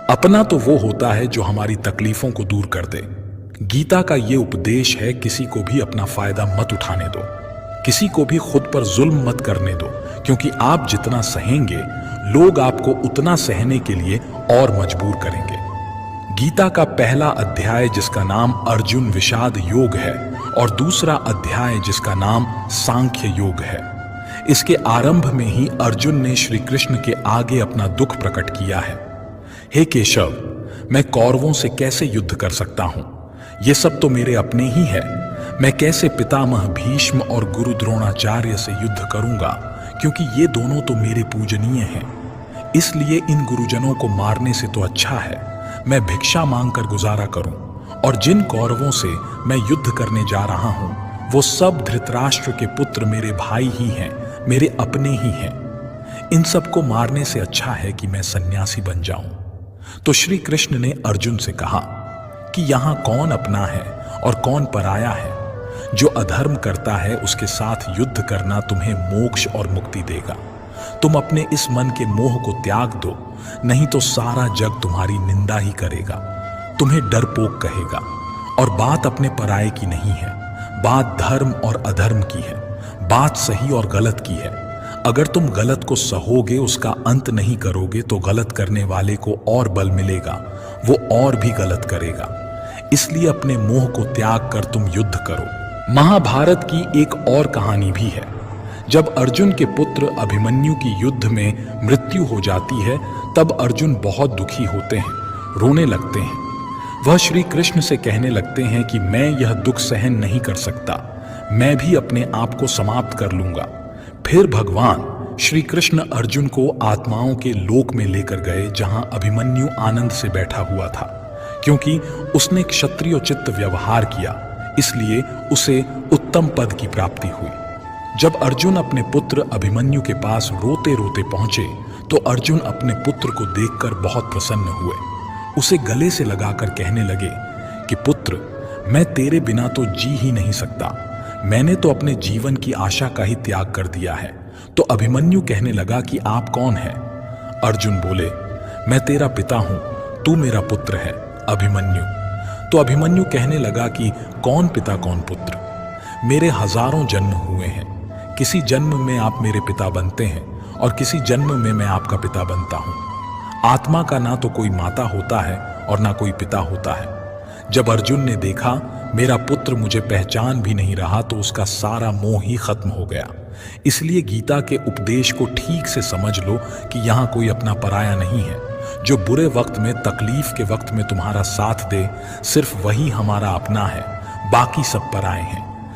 अपना तो वो होता है जो हमारी तकलीफों को दूर कर दे। गीता का ये उपदेश है, किसी को भी अपना फायदा मत उठाने दो, किसी को भी खुद पर जुल्म मत करने दो, क्योंकि आप जितना सहेंगे लोग आपको उतना सहने के लिए और मजबूर करेंगे। गीता का पहला अध्याय जिसका नाम अर्जुन विषाद योग है और दूसरा अध्याय जिसका नाम सांख्य योग है, इसके आरंभ में ही अर्जुन ने श्री कृष्ण के आगे अपना दुख प्रकट किया है। हे केशव, मैं कौरवों से कैसे युद्ध कर सकता हूं? ये सब तो मेरे अपने ही है। मैं कैसे पितामह भीष्म और गुरु द्रोणाचार्य से युद्ध करूंगा, क्योंकि ये दोनों तो मेरे पूजनीय हैं। इसलिए इन गुरुजनों को मारने से तो अच्छा है मैं भिक्षा मांगकर गुजारा करूं। और जिन कौरवों से मैं युद्ध करने जा रहा हूं, वो सब धृतराष्ट्र के पुत्र मेरे भाई ही हैं, मेरे अपने ही हैं। इन सबको मारने से अच्छा है कि मैं सन्यासी बन जाऊं। तो श्री कृष्ण ने अर्जुन से कहा कि यहां कौन अपना है और कौन पराया है। जो अधर्म करता है उसके साथ युद्ध करना तुम्हें मोक्ष और मुक्ति देगा। तुम अपने इस मन के मोह को त्याग दो, नहीं तो सारा जग तुम्हारी निंदा ही करेगा, तुम्हें डरपोक कहेगा। और बात अपने पराये की नहीं है, बात धर्म और अधर्म की है, बात सही और गलत की है। अगर तुम गलत को सहोगे, उसका अंत नहीं करोगे, तो गलत करने वाले को और बल मिलेगा, वो और भी गलत करेगा। इसलिए अपने मोह को त्याग कर तुम युद्ध करो। महाभारत की एक और कहानी भी है। जब अर्जुन के पुत्र अभिमन्यु की युद्ध में मृत्यु हो जाती है, तब अर्जुन बहुत दुखी होते हैं, रोने लगते हैं। वह श्री कृष्ण से कहने लगते हैं कि मैं यह दुख सहन नहीं कर सकता, मैं भी अपने आप को समाप्त कर लूंगा। फिर भगवान श्री कृष्ण अर्जुन को आत्माओं के लोक में लेकर गए, जहां अभिमन्यु आनंद से बैठा हुआ था, क्योंकि उसने क्षत्रियोचित व्यवहार किया, इसलिए उसे उत्तम पद की प्राप्ति हुई। जब अर्जुन अपने पुत्र अभिमन्यु के पास रोते रोते पहुंचे, तो अर्जुन अपने पुत्र को देखकर बहुत प्रसन्न हुए। उसे गले से लगाकर कहने लगे कि पुत्र, मैं तेरे बिना तो जी ही नहीं सकता, मैंने तो अपने जीवन की आशा का ही त्याग कर दिया है। तो अभिमन्यु कहने लगा कि आप कौन हैं? अर्जुन बोले, मैं तेरा पिता हूं, तू मेरा पुत्र है अभिमन्यु। तो अभिमन्यु कहने लगा कि कौन पिता कौन पुत्र, मेरे हजारों जन्म हुए हैं, किसी जन्म में आप मेरे पिता बनते हैं और किसी जन्म में मैं आपका पिता बनता हूं। आत्मा का ना तो कोई माता होता है और ना कोई पिता होता है। जब अर्जुन ने देखा मेरा पुत्र मुझे पहचान भी नहीं रहा, तो उसका सारा मोह ही खत्म हो गया। इसलिए गीता के उपदेश को ठीक से समझ लो कि यहाँ कोई अपना पराया नहीं है। जो बुरे वक्त में, तकलीफ के वक्त में तुम्हारा साथ दे, सिर्फ वही हमारा अपना है, बाकी सब पराए हैं।